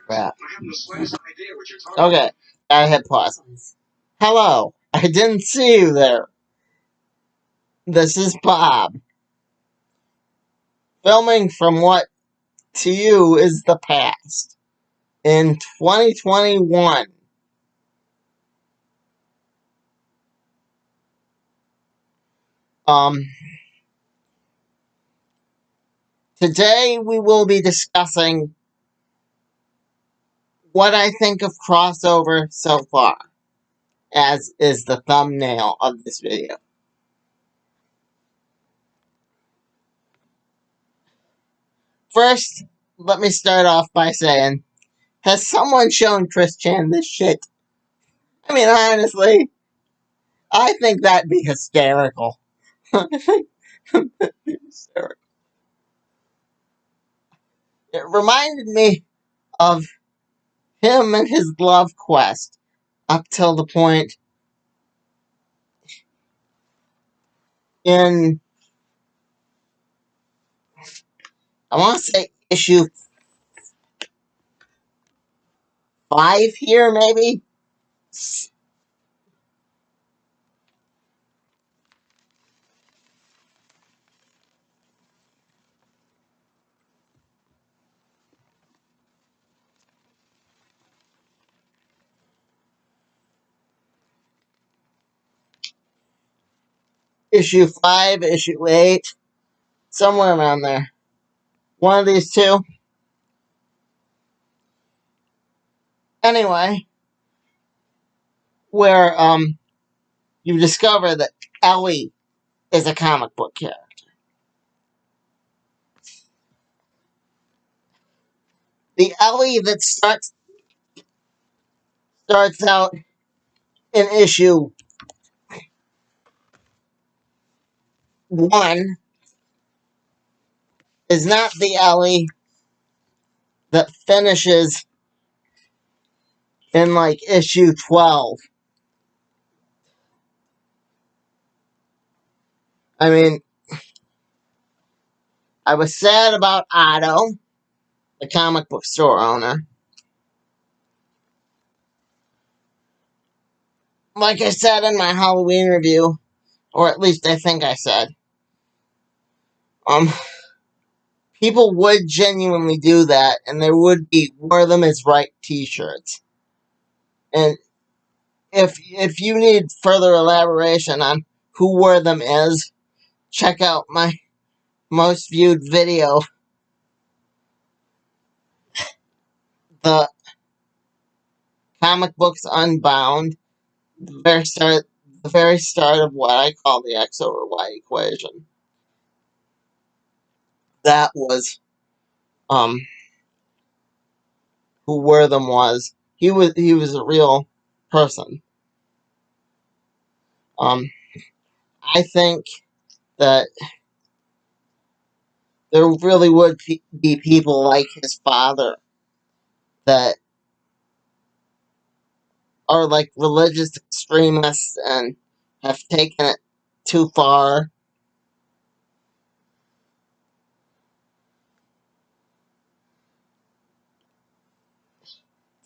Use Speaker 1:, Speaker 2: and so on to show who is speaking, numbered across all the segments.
Speaker 1: Crap. Okay, I hit pause. Hello, I didn't see you there. This is Bob. Filming from what to you is the past. In 2021. Today we will be discussing what I think of crossover so far, as is the thumbnail of this video. First, let me start off by saying, has someone shown Chris Chan this shit? I mean, honestly, I think that'd be hysterical. Hysterical. It reminded me of him and his love quest up till the point in, I want to say issue 5 here, maybe? Issue 5, issue 8, somewhere around there. One of these two. Anyway, where you discover that Ellie is a comic book character. The Ellie that starts out in issue 1 is not the Ellie that finishes in like issue 12. I mean, I was sad about Otto, the comic book store owner. Like I said in my Halloween review, or at least I think I said, people would genuinely do that, and there would be wear them as right t-shirts. And if you need further elaboration on who wore them is, check out my most viewed video, the Comic Books Unbound, the very start of what I call the X over Y equation. That was who Wortham was. He was a real person. I think that there really would be people like his father that are like religious extremists and have taken it too far.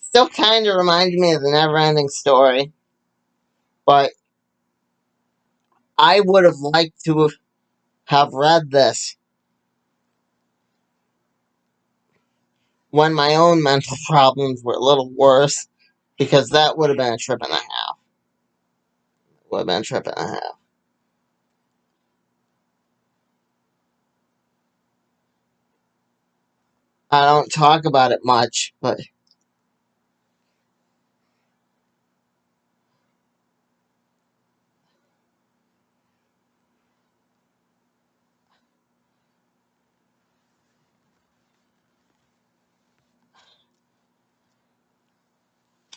Speaker 1: Still kind of reminds me of the Neverending Story, but I would have liked to have read this when my own mental problems were a little worse, because that would have been a trip and a half. Would have been a trip and a half. I don't talk about it much, but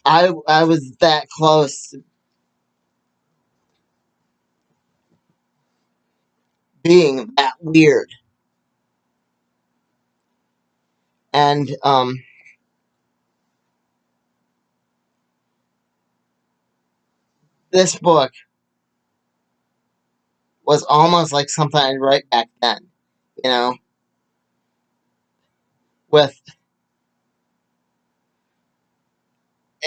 Speaker 1: I was that close to being that weird. And this book was almost like something I'd write back then, you know, with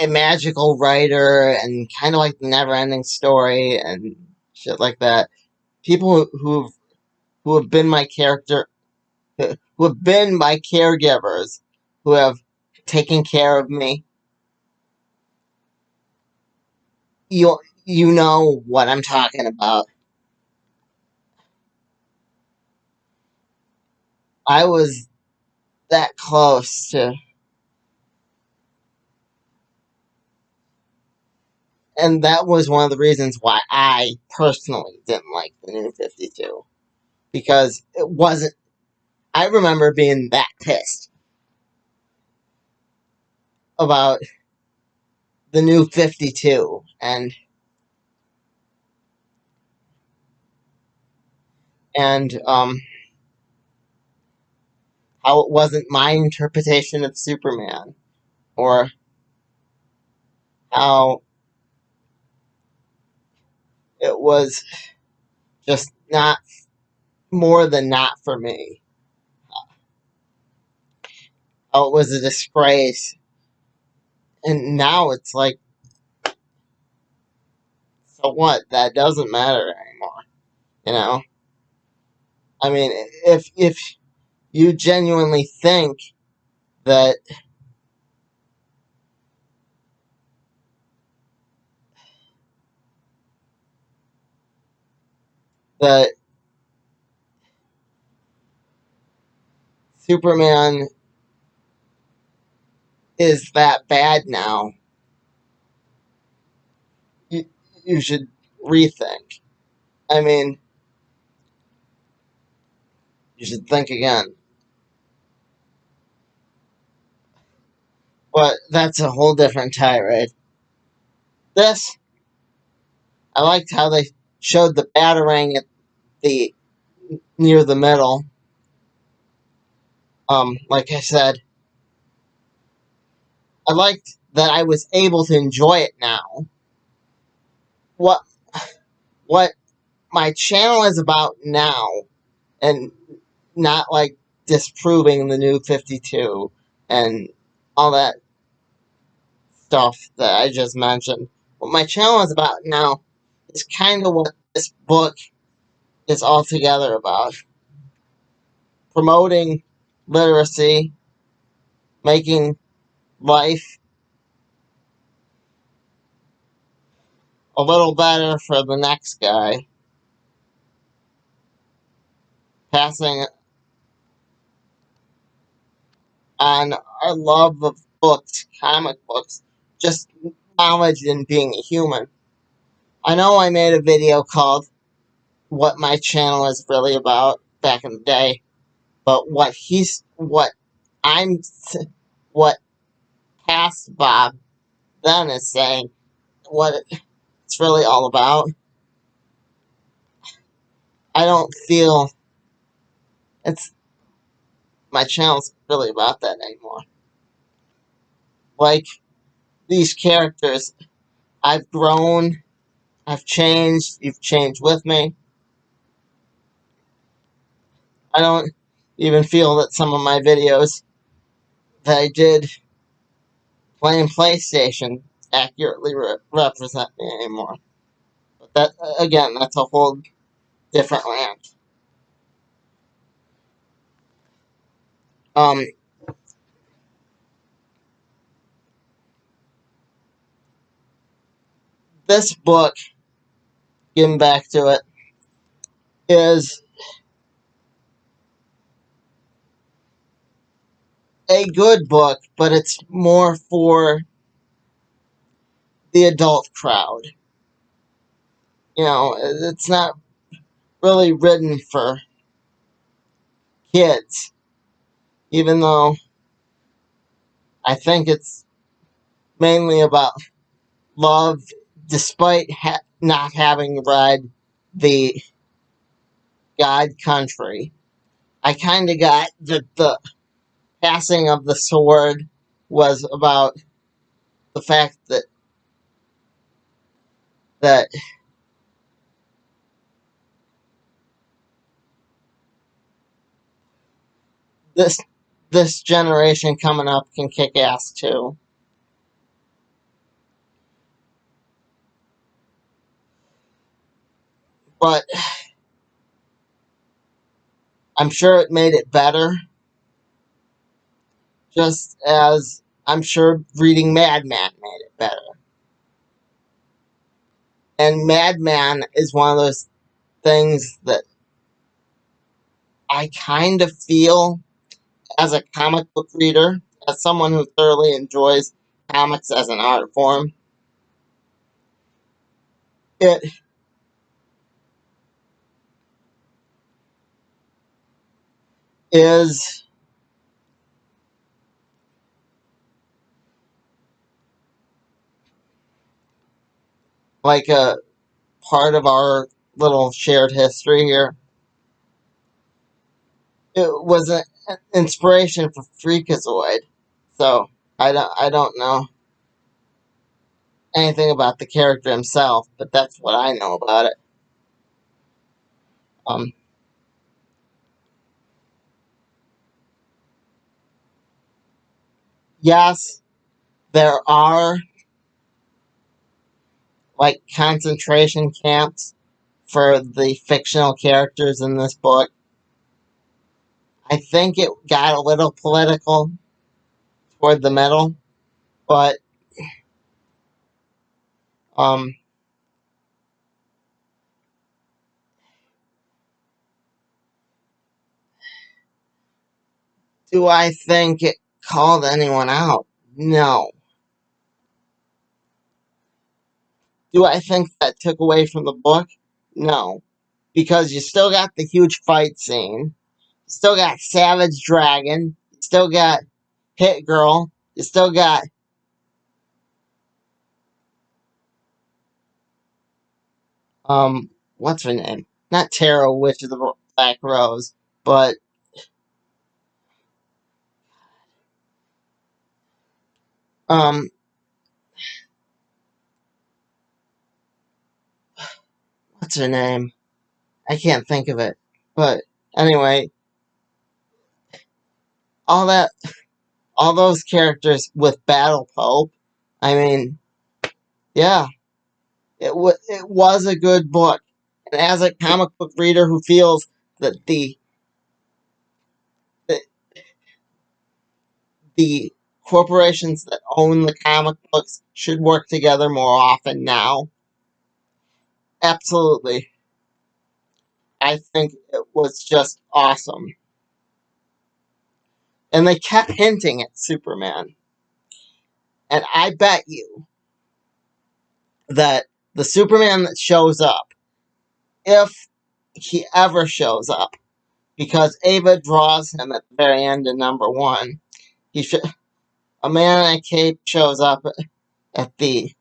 Speaker 1: a magical writer and kind of like the Never-Ending Story and shit like that. People who have been my character, who have been my caregivers, who have taken care of me. You know what I'm talking about. I was that close to, and that was one of the reasons why I personally didn't like the New 52, because it wasn't. I remember being that pissed about the New 52 and how it wasn't my interpretation of Superman, or how it was just not, more than not for me. How it was a disgrace. And now it's like, so what? That doesn't matter anymore. You know? I mean, if you genuinely think that that Superman is that bad now, you, you should rethink. I mean, you should think again. But that's a whole different tirade. This, I liked how they showed the battering at the near the middle. Like I said, I liked that I was able to enjoy it now. What what my channel is about now, and not like disproving the New 52 and all that stuff that I just mentioned. What my channel is about now is kind of what this book is altogether about. Promoting literacy, making life a little better for the next guy, passing on our love of books, comic books, just knowledge and being a human. I know I made a video called What My Channel Is Really About back in the day, but I'm, what past Bob then is saying, what it's really all about, I don't feel it's, my channel's really about that anymore. Like, these characters, I've grown, I've changed, you've changed with me. I don't even feel that some of my videos that I did playing PlayStation accurately represent me anymore. But that, again, that's a whole different rant. Um, this book, getting back to it, is a good book, but it's more for the adult crowd. You know, it's not really written for kids, even though I think it's mainly about love, despite not having read the God Country. I kind of got that the passing of the sword was about the fact that this this generation coming up can kick ass too. but I'm sure it made it better, just as I'm sure reading Madman made it better. And Madman is one of those things that I kind of feel as a comic book reader, as someone who thoroughly enjoys comics as an art form. It is like a part of our little shared history here. It was an inspiration for Freakazoid. So I don't know anything about the character himself, but that's what I know about it. Um, yes, there are like concentration camps for the fictional characters in this book. I think it got a little political toward the middle, but um, do I think it called anyone out? No. Do I think that took away from the book? No. Because you still got the huge fight scene. You still got Savage Dragon. You still got Hit Girl. You still got what's her name? Not Tara, Witch of the Black Rose, but um what's her name? I can't think of it. But anyway, all that all those characters with Battle Pope. I mean, yeah, it was a good book. And as a comic book reader who feels that the, the corporations that own the comic books should work together more often now, absolutely. I think it was just awesome. And they kept hinting at Superman. And I bet you that the Superman that shows up, if he ever shows up, because Ava draws him at the very end of number one, he sh- a man in a cape shows up at the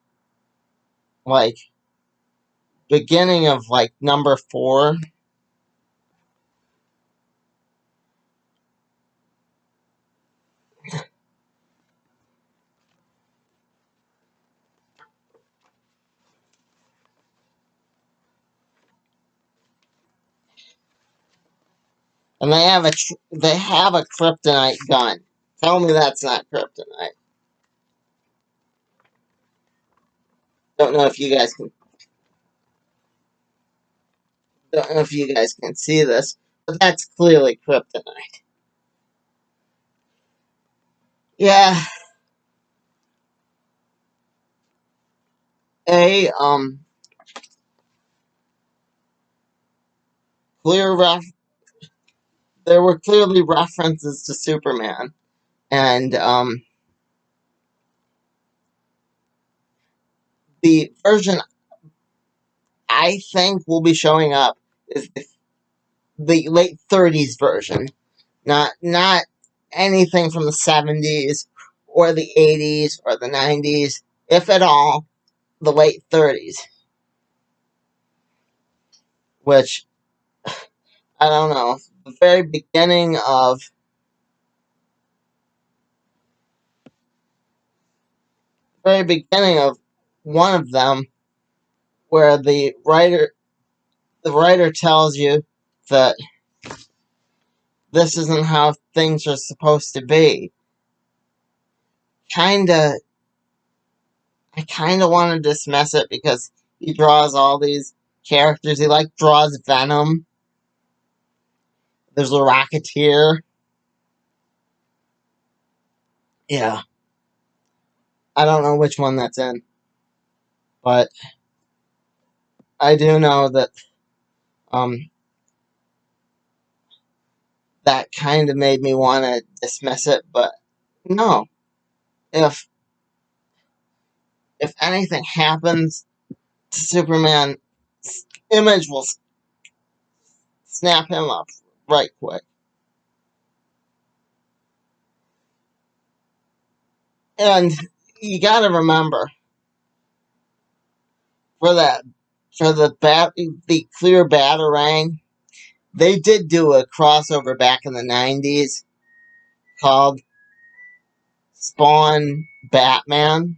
Speaker 1: like beginning of like number four. And they have a kryptonite gun. Tell me that's not kryptonite. Don't know if you guys can don't know if you guys can see this, but that's clearly kryptonite. Yeah, a clear ref there were clearly references to Superman, and the version I think will be showing up is the late '30s version, not anything from the '70s or the '80s or the '90s, if at all, the late '30s, which I don't know, the very beginning of one of them, where the writer tells you that this isn't how things are supposed to be. Kinda, I kinda want to dismiss it because he draws all these characters he likes. Draws Venom. There's a Rocketeer. Yeah. I don't know which one that's in. But I do know that um, that kind of made me want to dismiss it. But no. If anything happens to Superman, Image will snap him up right quick. And you gotta remember, for the clear Batarang, they did do a crossover back in the 90s called Spawn Batman.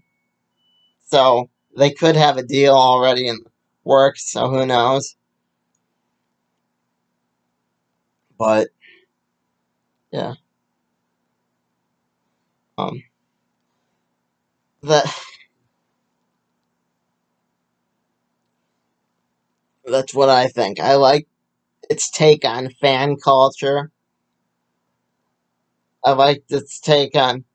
Speaker 1: So they could have a deal already in the works, so who knows. But yeah. Um that that's what I think. I like its take on fan culture. I like its take on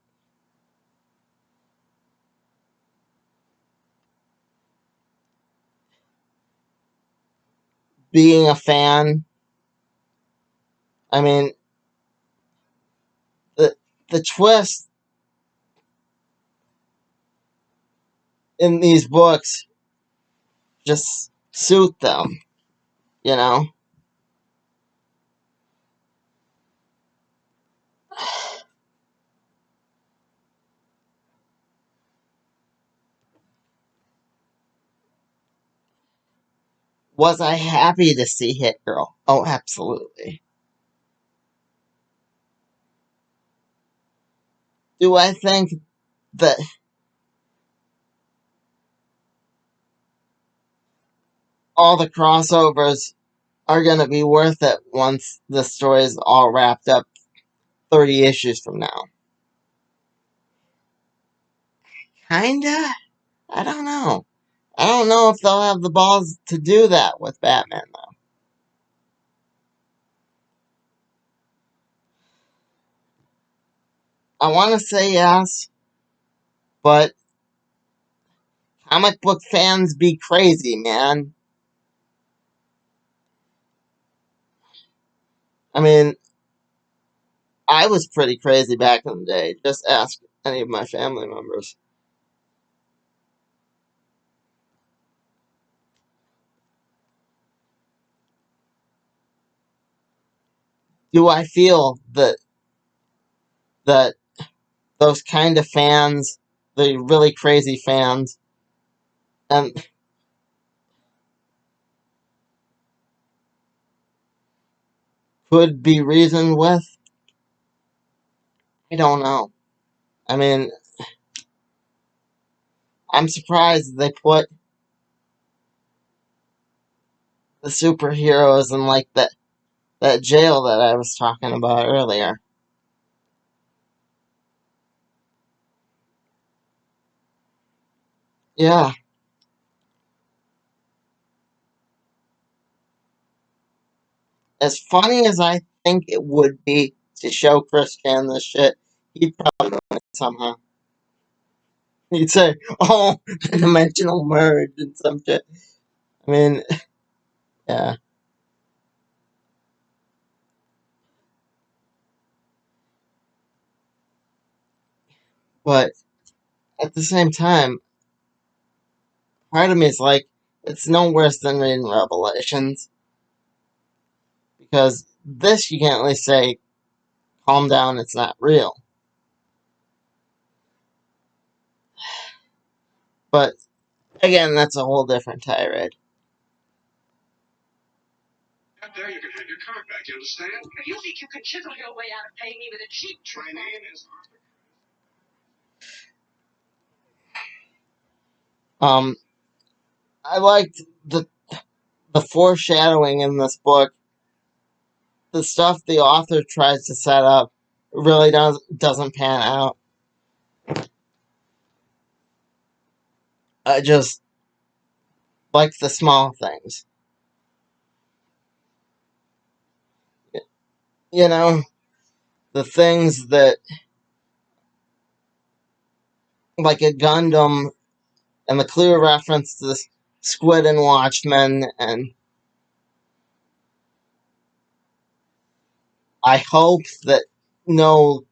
Speaker 1: being a fan. I mean, the the twist in these books just suit them, you know? Was I happy to see Hit Girl? Oh, absolutely. Do I think that all the crossovers are going to be worth it once the story is all wrapped up 30 issues from now? Kinda? I don't know. I don't know if they'll have the balls to do that with Batman, though. I want to say yes, but comic book fans be crazy, man. I mean, I was pretty crazy back in the day. Just ask any of my family members. Do I feel that those kind of fans, the really crazy fans, and could be reasoned with? I don't know. I mean, I'm surprised they put the superheroes in like that jail that I was talking about earlier. Yeah, as funny as I think it would be to show Chris Chan this shit, he'd probably ruin it somehow. He'd say, "Oh, the dimensional merge and some shit." I mean, yeah, but at the same time, part of me is like, it's no worse than reading Revelations, because this you can't really say, calm down, it's not real. But again, that's a whole different tirade. There you can have your card back, you understand? You think you can chisel your way out of paying me with a cheap trick? Um, I liked the foreshadowing in this book. The stuff the author tries to set up really doesn't pan out. I just like the small things. you know, the things that, like a Gundam, and the clear reference to the Squid and Watchmen, and I hope that no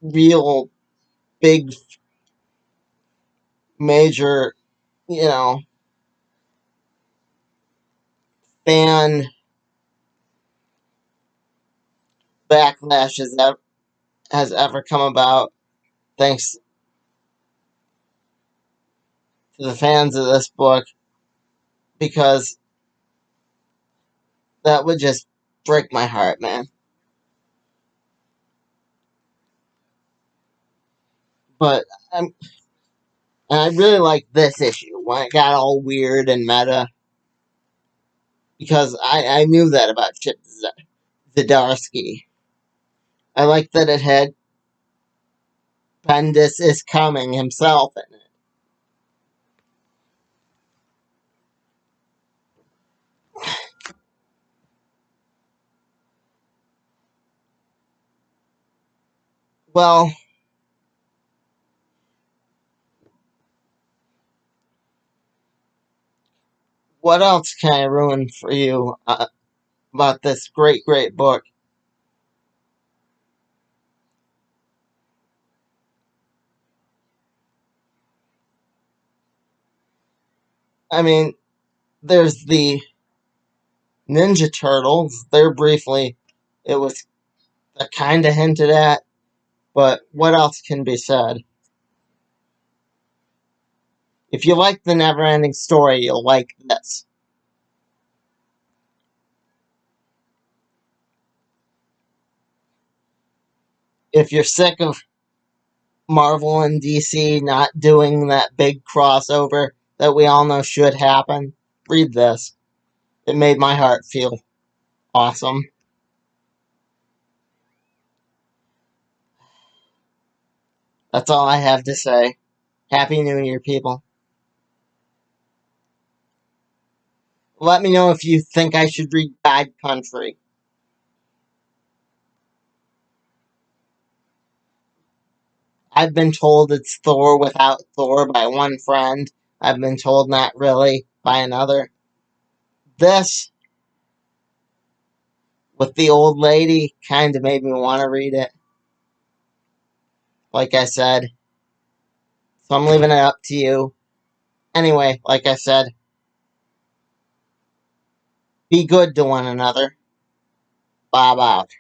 Speaker 1: real big major, you know, fan backlash has ever come about thanks to the fans of this book, because that would just break my heart, man. But I'm, and I really like this issue when it got all weird and meta, because I knew that about Chip Zdarsky. I like that it had Bendis is coming himself in it. Well, what else can I ruin for you about this great, great book? I mean, there's the Ninja Turtles. They're briefly, it was kind of hinted at, but what else can be said? If you like the never ending story, you'll like this. If you're sick of Marvel and DC not doing that big crossover that we all know should happen, read this. It made my heart feel awesome. That's all I have to say. Happy New Year, people. Let me know if you think I should read Bad Country. I've been told it's Thor without Thor by one friend. I've been told not really by another. This, with the old lady, kind of made me want to read it. Like I said. So I'm leaving it up to you. Anyway, like I said, be good to one another. Bob out.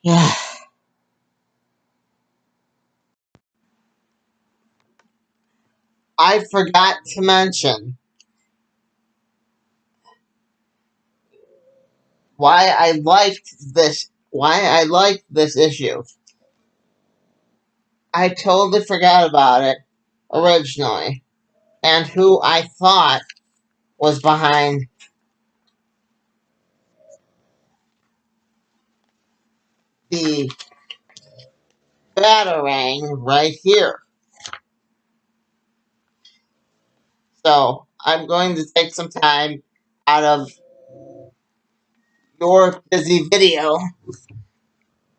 Speaker 1: Yeah. I forgot to mention why I liked this issue. I totally forgot about it originally, and who I thought was behind the Batarang right here. So I'm going to take some time out of your busy video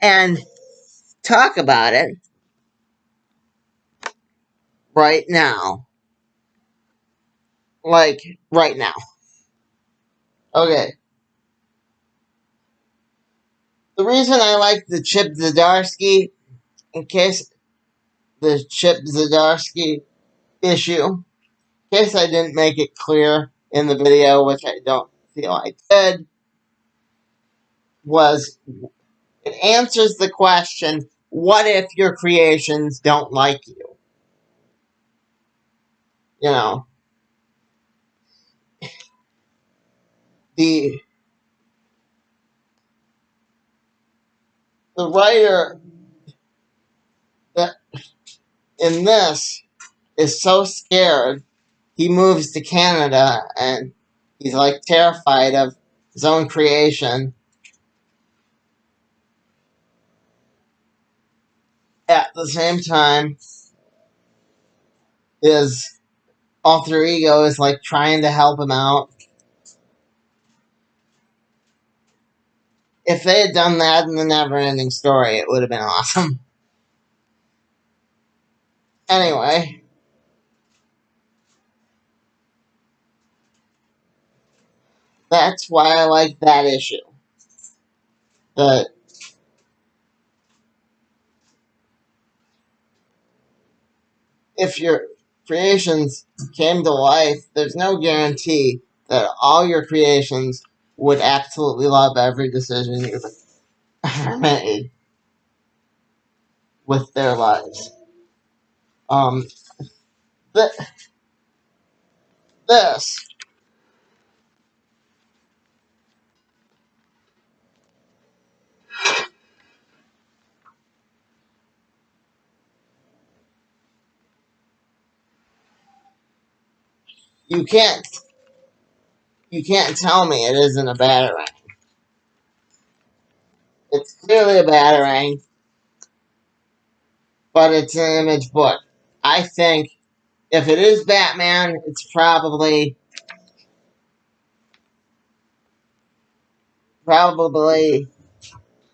Speaker 1: and talk about it right now. Like, right now. Okay. The reason I like the Chip Zdarsky, in case the Chip Zdarsky issue, in case I didn't make it clear in the video, which I don't feel I did, was it answers the question, what if your creations don't like you? You know, the the writer that in this is so scared he moves to Canada and he's like terrified of his own creation. At the same time, is alter ego is like trying to help him out. If they had done that in the Never-Ending Story, it would have been awesome. Anyway, that's why I like that issue. The if your creations came to life, there's no guarantee that all your creations would absolutely love every decision you've ever made with their lives. Um, th- this you can't tell me it isn't a batarang. It's clearly a batarang, but it's an image book. I think if it is Batman, it's probably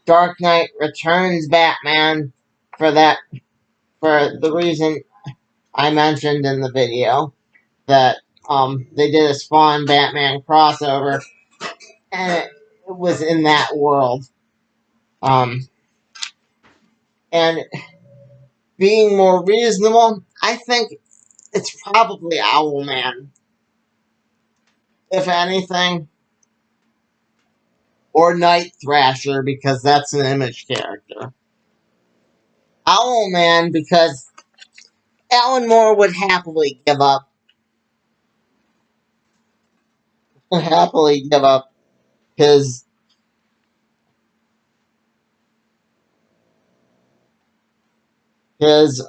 Speaker 1: Dark Knight Returns Batman for that for the reason I mentioned in the video that they did a Spawn Batman crossover and it was in that world. And being more reasonable, I think it's probably Owlman, if anything, or Night Thrasher because that's an image character. Owlman because Alan Moore would happily give up his his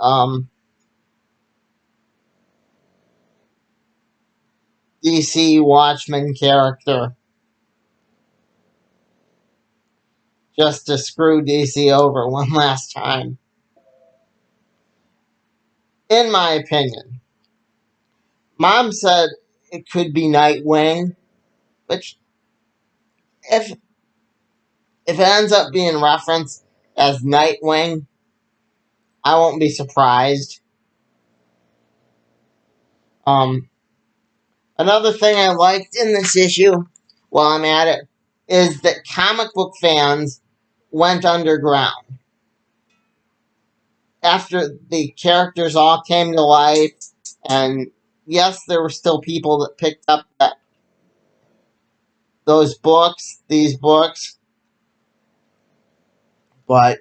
Speaker 1: DC Watchmen character just to screw DC over one last time. In my opinion, Mom said it could be Nightwing, which if it ends up being referenced as Nightwing, I won't be surprised. Um, Another thing I liked in this issue, while I'm at it, is that comic book fans went underground. After the characters all came to life, and yes, there were still people that picked up these books, but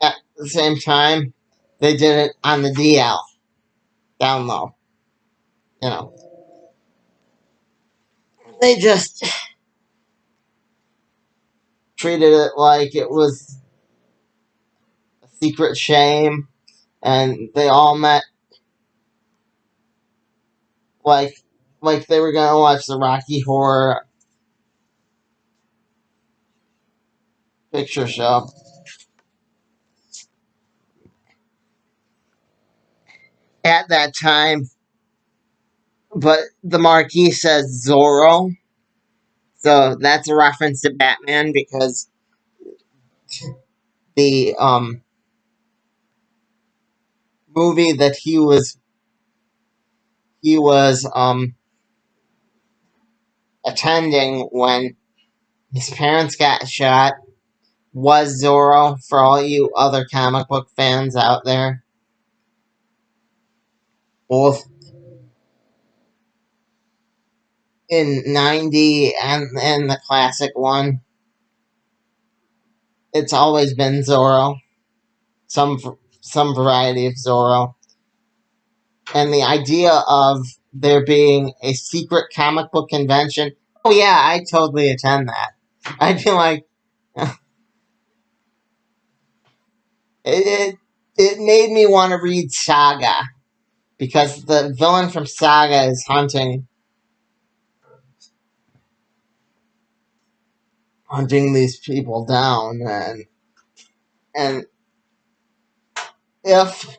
Speaker 1: at the same time, they did it on the DL, down low. You know, they just treated it like it was a secret shame, and they all met like they were gonna watch the Rocky Horror Picture Show. At that time, but the marquee says Zorro, so that's a reference to Batman because the movie that he was attending when his parents got shot was Zorro. For all you other comic book fans out there, both in '90 and the classic one, it's always been Zorro. Some some variety of Zorro. And the idea of there being a secret comic book convention, oh yeah, I totally attend that. I'd be like, it, it made me want to read Saga because the villain from Saga is hunting these people down, and if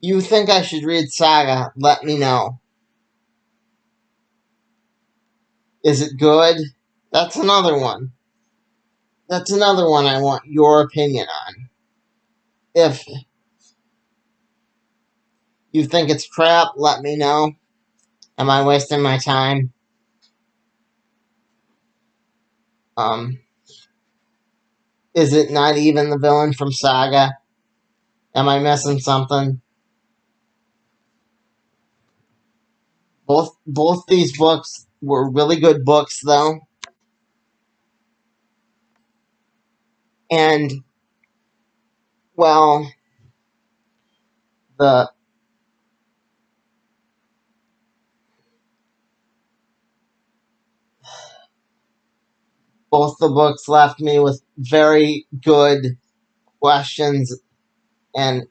Speaker 1: You think I should read Saga? Let me know. Is it good? That's another one. That's another one I want your opinion on. If you think it's crap, let me know. Am I wasting my time? Um, is it not even the villain from Saga? Am I missing something? Both these books were really good books, though, and well, the both the books left me with very good questions, and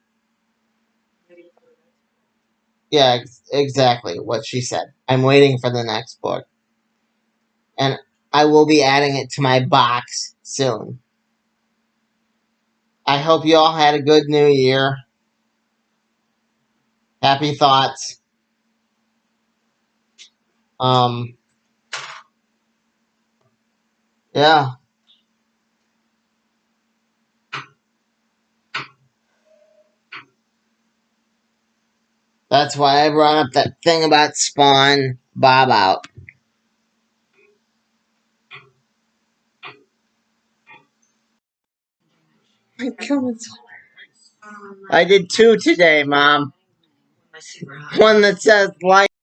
Speaker 1: yeah, exactly what she said. I'm waiting for the next book, and I will be adding it to my box soon. I hope you all had a good New Year. Happy thoughts. Um, yeah, that's why I brought up that thing about Spawn Bob out. I did two today, Mom. One that says like